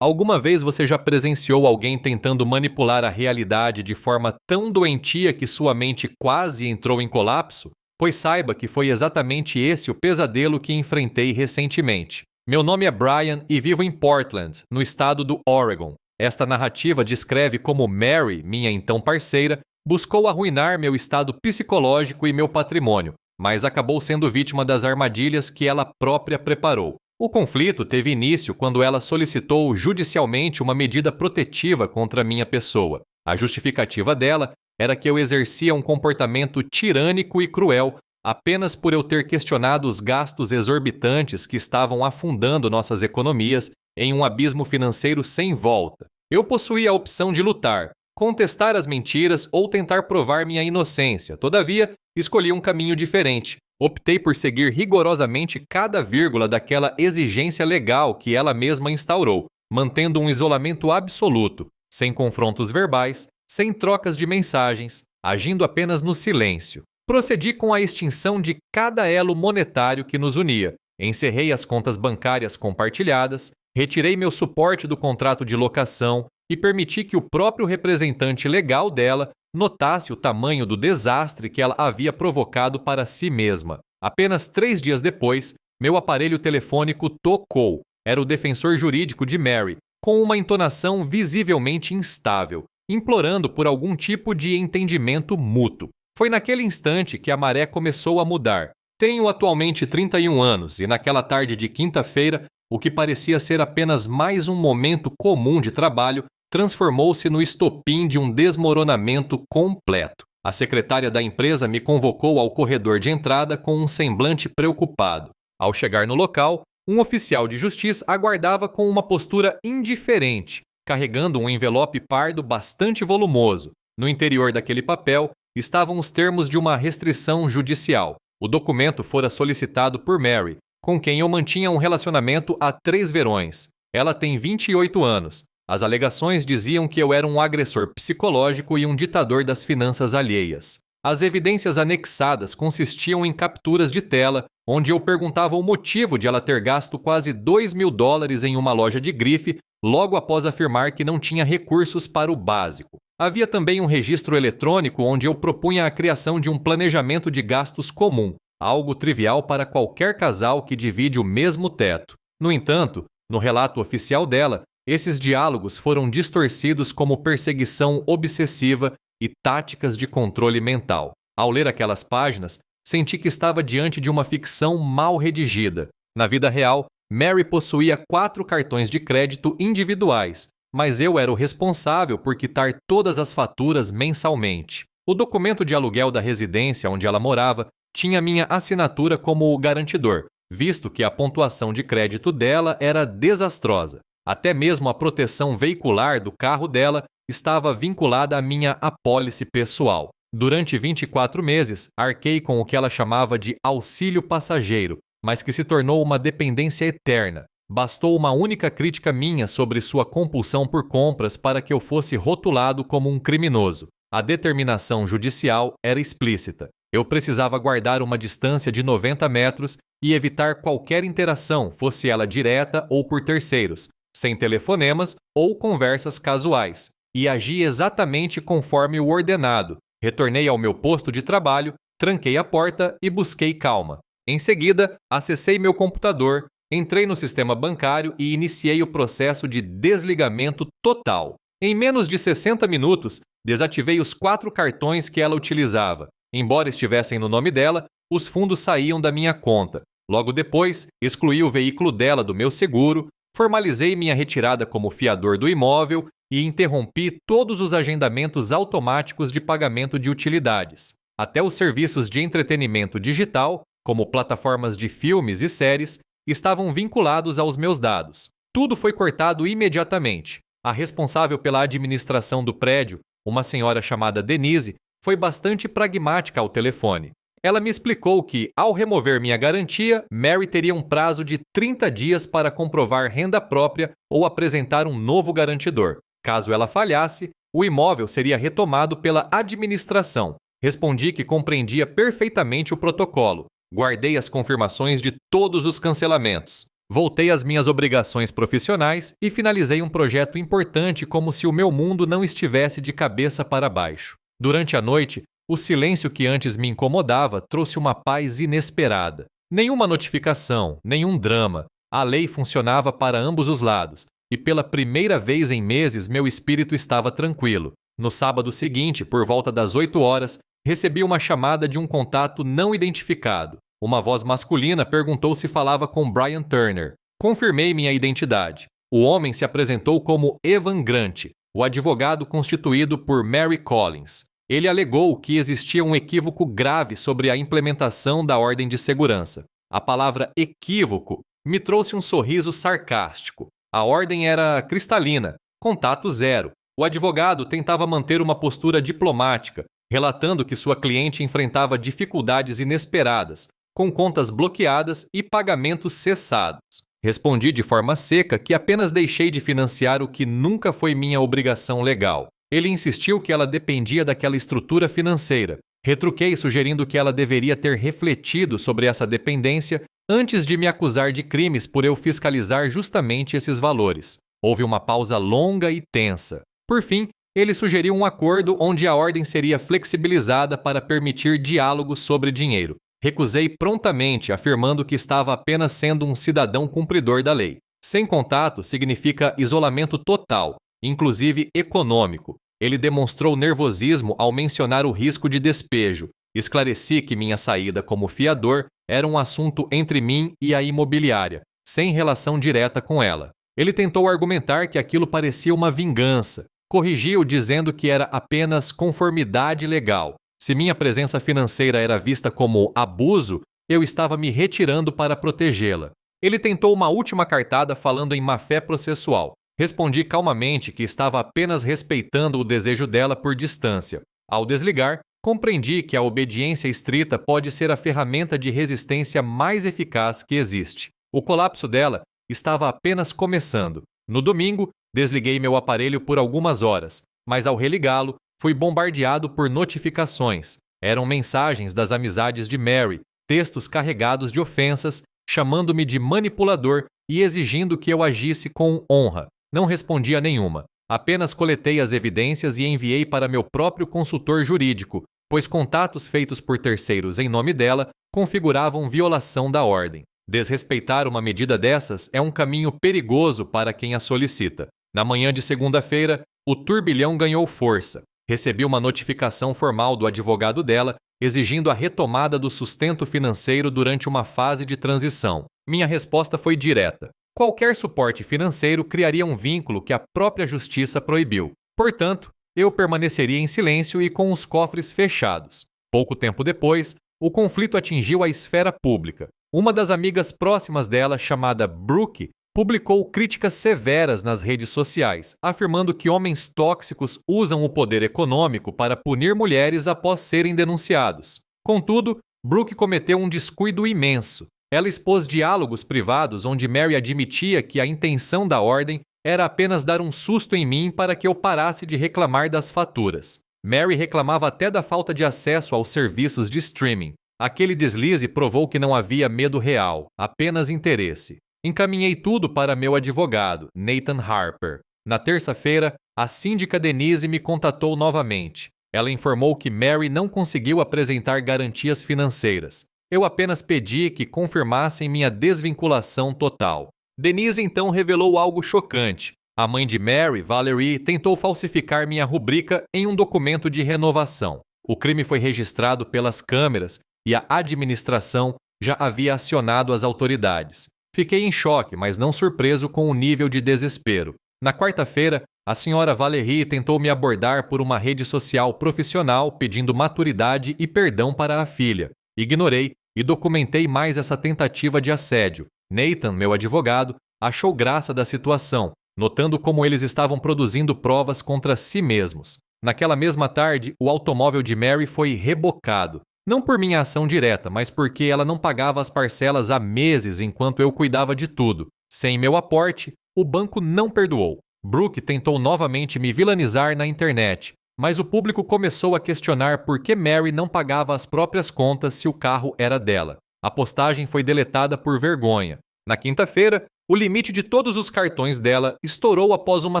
Alguma vez você já presenciou alguém tentando manipular a realidade de forma tão doentia que sua mente quase entrou em colapso? Pois saiba que foi exatamente esse o pesadelo que enfrentei recentemente. Meu nome é Brian e vivo em Portland, no estado do Oregon. Esta narrativa descreve como Mary, minha então parceira, buscou arruinar meu estado psicológico e meu patrimônio, mas acabou sendo vítima das armadilhas que ela própria preparou. O conflito teve início quando ela solicitou judicialmente uma medida protetiva contra minha pessoa. A justificativa dela era que eu exercia um comportamento tirânico e cruel apenas por eu ter questionado os gastos exorbitantes que estavam afundando nossas economias em um abismo financeiro sem volta. Eu possuía a opção de lutar, contestar as mentiras ou tentar provar minha inocência. Todavia, escolhi um caminho diferente. Optei por seguir rigorosamente cada vírgula daquela exigência legal que ela mesma instaurou, mantendo um isolamento absoluto, sem confrontos verbais, sem trocas de mensagens, agindo apenas no silêncio. Procedi com a extinção de cada elo monetário que nos unia, encerrei as contas bancárias compartilhadas, retirei meu suporte do contrato de locação e permiti que o próprio representante legal dela notasse o tamanho do desastre que ela havia provocado para si mesma. Apenas 3 dias depois, meu aparelho telefônico tocou. Era o defensor jurídico de Mary, com uma entonação visivelmente instável, implorando por algum tipo de entendimento mútuo. Foi naquele instante que a maré começou a mudar. Tenho atualmente 31 anos e naquela tarde de quinta-feira, o que parecia ser apenas mais um momento comum de trabalho transformou-se no estopim de um desmoronamento completo. A secretária da empresa me convocou ao corredor de entrada com um semblante preocupado. Ao chegar no local, um oficial de justiça aguardava com uma postura indiferente, carregando um envelope pardo bastante volumoso. No interior daquele papel estavam os termos de uma restrição judicial. O documento fora solicitado por Mary, com quem eu mantinha um relacionamento há 3 verões. Ela tem 28 anos. As alegações diziam que eu era um agressor psicológico e um ditador das finanças alheias. As evidências anexadas consistiam em capturas de tela, onde eu perguntava o motivo de ela ter gasto quase $2.000 em uma loja de grife, logo após afirmar que não tinha recursos para o básico. Havia também um registro eletrônico onde eu propunha a criação de um planejamento de gastos comum, algo trivial para qualquer casal que divide o mesmo teto. No entanto, no relato oficial dela, esses diálogos foram distorcidos como perseguição obsessiva e táticas de controle mental. Ao ler aquelas páginas, senti que estava diante de uma ficção mal redigida. Na vida real, Mary possuía 4 cartões de crédito individuais, mas eu era o responsável por quitar todas as faturas mensalmente. O documento de aluguel da residência onde ela morava tinha minha assinatura como garantidor, visto que a pontuação de crédito dela era desastrosa. Até mesmo a proteção veicular do carro dela estava vinculada à minha apólice pessoal. Durante 24 meses, arquei com o que ela chamava de auxílio passageiro, mas que se tornou uma dependência eterna. Bastou uma única crítica minha sobre sua compulsão por compras para que eu fosse rotulado como um criminoso. A determinação judicial era explícita. Eu precisava guardar uma distância de 90 metros e evitar qualquer interação, fosse ela direta ou por terceiros, sem telefonemas ou conversas casuais, e agi exatamente conforme o ordenado. Retornei ao meu posto de trabalho, tranquei a porta e busquei calma. Em seguida, acessei meu computador, entrei no sistema bancário e iniciei o processo de desligamento total. Em menos de 60 minutos, desativei os 4 cartões que ela utilizava. Embora estivessem no nome dela, os fundos saíam da minha conta. Logo depois, excluí o veículo dela do meu seguro, formalizei minha retirada como fiador do imóvel e interrompi todos os agendamentos automáticos de pagamento de utilidades. Até os serviços de entretenimento digital, como plataformas de filmes e séries, estavam vinculados aos meus dados. Tudo foi cortado imediatamente. A responsável pela administração do prédio, uma senhora chamada Denise, foi bastante pragmática ao telefone. Ela me explicou que, ao remover minha garantia, Mary teria um prazo de 30 dias para comprovar renda própria ou apresentar um novo garantidor. Caso ela falhasse, o imóvel seria retomado pela administração. Respondi que compreendia perfeitamente o protocolo. Guardei as confirmações de todos os cancelamentos. Voltei às minhas obrigações profissionais e finalizei um projeto importante como se o meu mundo não estivesse de cabeça para baixo. Durante a noite, o silêncio que antes me incomodava trouxe uma paz inesperada. Nenhuma notificação, nenhum drama. A lei funcionava para ambos os lados, e pela primeira vez em meses meu espírito estava tranquilo. No sábado seguinte, por volta das 8 horas, recebi uma chamada de um contato não identificado. Uma voz masculina perguntou se falava com Brian Turner. Confirmei minha identidade. O homem se apresentou como Evan Grant, o advogado constituído por Mary Collins. Ele alegou que existia um equívoco grave sobre a implementação da ordem de segurança. A palavra equívoco me trouxe um sorriso sarcástico. A ordem era cristalina, contato zero. O advogado tentava manter uma postura diplomática, relatando que sua cliente enfrentava dificuldades inesperadas, com contas bloqueadas e pagamentos cessados. Respondi de forma seca que apenas deixei de financiar o que nunca foi minha obrigação legal. Ele insistiu que ela dependia daquela estrutura financeira. Retruquei sugerindo que ela deveria ter refletido sobre essa dependência antes de me acusar de crimes por eu fiscalizar justamente esses valores. Houve uma pausa longa e tensa. Por fim, ele sugeriu um acordo onde a ordem seria flexibilizada para permitir diálogo sobre dinheiro. Recusei prontamente, afirmando que estava apenas sendo um cidadão cumpridor da lei. Sem contato significa isolamento total, inclusive econômico. Ele demonstrou nervosismo ao mencionar o risco de despejo. Esclareci que minha saída como fiador era um assunto entre mim e a imobiliária, sem relação direta com ela. Ele tentou argumentar que aquilo parecia uma vingança. Corrigiu dizendo que era apenas conformidade legal. Se minha presença financeira era vista como abuso, eu estava me retirando para protegê-la. Ele tentou uma última cartada falando em má-fé processual. Respondi calmamente que estava apenas respeitando o desejo dela por distância. Ao desligar, compreendi que a obediência estrita pode ser a ferramenta de resistência mais eficaz que existe. O colapso dela estava apenas começando. No domingo, desliguei meu aparelho por algumas horas, mas ao religá-lo, fui bombardeado por notificações. Eram mensagens das amizades de Mary, textos carregados de ofensas, chamando-me de manipulador e exigindo que eu agisse com honra. Não respondi a nenhuma. Apenas coletei as evidências e enviei para meu próprio consultor jurídico, pois contatos feitos por terceiros em nome dela configuravam violação da ordem. Desrespeitar uma medida dessas é um caminho perigoso para quem a solicita. Na manhã de segunda-feira, o turbilhão ganhou força. Recebi uma notificação formal do advogado dela, exigindo a retomada do sustento financeiro durante uma fase de transição. Minha resposta foi direta. Qualquer suporte financeiro criaria um vínculo que a própria justiça proibiu. Portanto, eu permaneceria em silêncio e com os cofres fechados. Pouco tempo depois, o conflito atingiu a esfera pública. Uma das amigas próximas dela, chamada Brooke, publicou críticas severas nas redes sociais, afirmando que homens tóxicos usam o poder econômico para punir mulheres após serem denunciados. Contudo, Brooke cometeu um descuido imenso. Ela expôs diálogos privados onde Mary admitia que a intenção da ordem era apenas dar um susto em mim para que eu parasse de reclamar das faturas. Mary reclamava até da falta de acesso aos serviços de streaming. Aquele deslize provou que não havia medo real, apenas interesse. Encaminhei tudo para meu advogado, Nathan Harper. Na terça-feira, a síndica Denise me contatou novamente. Ela informou que Mary não conseguiu apresentar garantias financeiras. Eu apenas pedi que confirmassem minha desvinculação total. Denise então revelou algo chocante. A mãe de Mary, Valerie, tentou falsificar minha rubrica em um documento de renovação. O crime foi registrado pelas câmeras e a administração já havia acionado as autoridades. Fiquei em choque, mas não surpreso com o nível de desespero. Na quarta-feira, a senhora Valerie tentou me abordar por uma rede social profissional pedindo maturidade e perdão para a filha. Ignorei e documentei mais essa tentativa de assédio. Nathan, meu advogado, achou graça da situação, notando como eles estavam produzindo provas contra si mesmos. Naquela mesma tarde, o automóvel de Mary foi rebocado. Não por minha ação direta, mas porque ela não pagava as parcelas há meses enquanto eu cuidava de tudo. Sem meu aporte, o banco não perdoou. Brooke tentou novamente me vilanizar na internet, mas o público começou a questionar por que Mary não pagava as próprias contas se o carro era dela. A postagem foi deletada por vergonha. Na quinta-feira, o limite de todos os cartões dela estourou após uma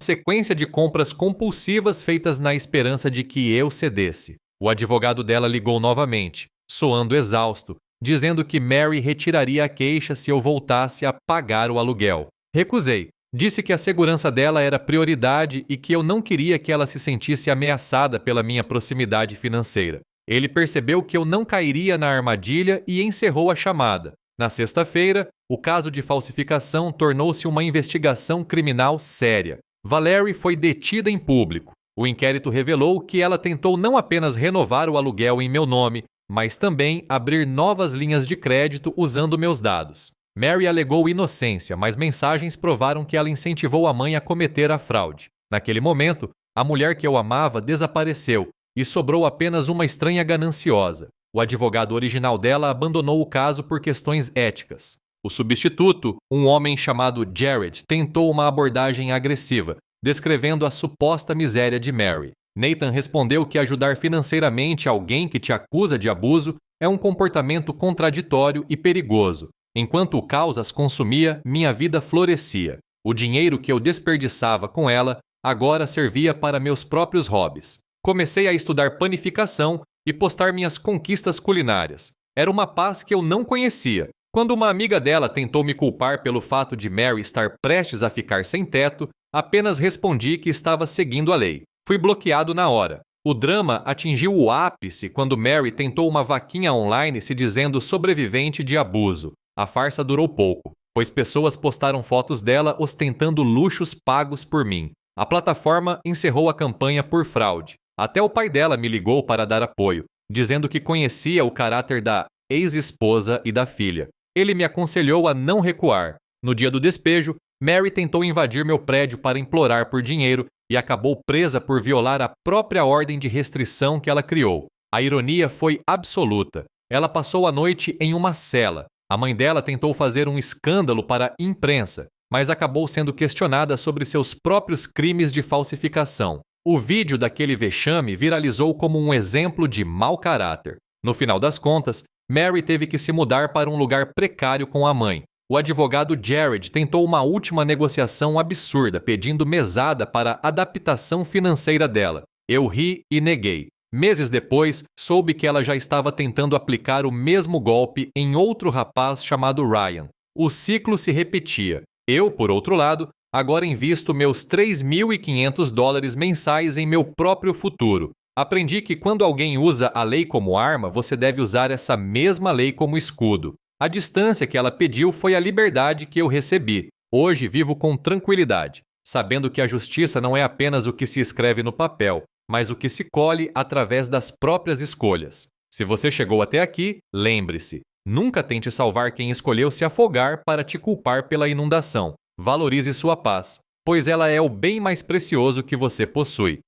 sequência de compras compulsivas feitas na esperança de que eu cedesse. O advogado dela ligou novamente, soando exausto, dizendo que Mary retiraria a queixa se eu voltasse a pagar o aluguel. Recusei. Disse que a segurança dela era prioridade e que eu não queria que ela se sentisse ameaçada pela minha proximidade financeira. Ele percebeu que eu não cairia na armadilha e encerrou a chamada. Na sexta-feira, o caso de falsificação tornou-se uma investigação criminal séria. Valerie foi detida em público. O inquérito revelou que ela tentou não apenas renovar o aluguel em meu nome, mas também abrir novas linhas de crédito usando meus dados. Mary alegou inocência, mas mensagens provaram que ela incentivou a mãe a cometer a fraude. Naquele momento, a mulher que eu amava desapareceu e sobrou apenas uma estranha gananciosa. O advogado original dela abandonou o caso por questões éticas. O substituto, um homem chamado Jared, tentou uma abordagem agressiva, descrevendo a suposta miséria de Mary. Nathan respondeu que ajudar financeiramente alguém que te acusa de abuso é um comportamento contraditório e perigoso. Enquanto o caos as consumia, minha vida florescia. O dinheiro que eu desperdiçava com ela agora servia para meus próprios hobbies. Comecei a estudar panificação e postar minhas conquistas culinárias. Era uma paz que eu não conhecia. Quando uma amiga dela tentou me culpar pelo fato de Mary estar prestes a ficar sem teto, apenas respondi que estava seguindo a lei. Fui bloqueado na hora. O drama atingiu o ápice quando Mary tentou uma vaquinha online se dizendo sobrevivente de abuso. A farsa durou pouco, pois pessoas postaram fotos dela ostentando luxos pagos por mim. A plataforma encerrou a campanha por fraude. Até o pai dela me ligou para dar apoio, dizendo que conhecia o caráter da ex-esposa e da filha. Ele me aconselhou a não recuar. No dia do despejo, Mary tentou invadir meu prédio para implorar por dinheiro e acabou presa por violar a própria ordem de restrição que ela criou. A ironia foi absoluta. Ela passou a noite em uma cela. A mãe dela tentou fazer um escândalo para a imprensa, mas acabou sendo questionada sobre seus próprios crimes de falsificação. O vídeo daquele vexame viralizou como um exemplo de mau caráter. No final das contas, Mary teve que se mudar para um lugar precário com a mãe. O advogado Jared tentou uma última negociação absurda, pedindo mesada para a adaptação financeira dela. Eu ri e neguei. Meses depois, soube que ela já estava tentando aplicar o mesmo golpe em outro rapaz chamado Ryan. O ciclo se repetia. Eu, por outro lado, agora invisto meus $3.500 mensais em meu próprio futuro. Aprendi que quando alguém usa a lei como arma, você deve usar essa mesma lei como escudo. A distância que ela pediu foi a liberdade que eu recebi. Hoje vivo com tranquilidade, sabendo que a justiça não é apenas o que se escreve no papel, mas o que se colhe através das próprias escolhas. Se você chegou até aqui, lembre-se, nunca tente salvar quem escolheu se afogar para te culpar pela inundação. Valorize sua paz, pois ela é o bem mais precioso que você possui.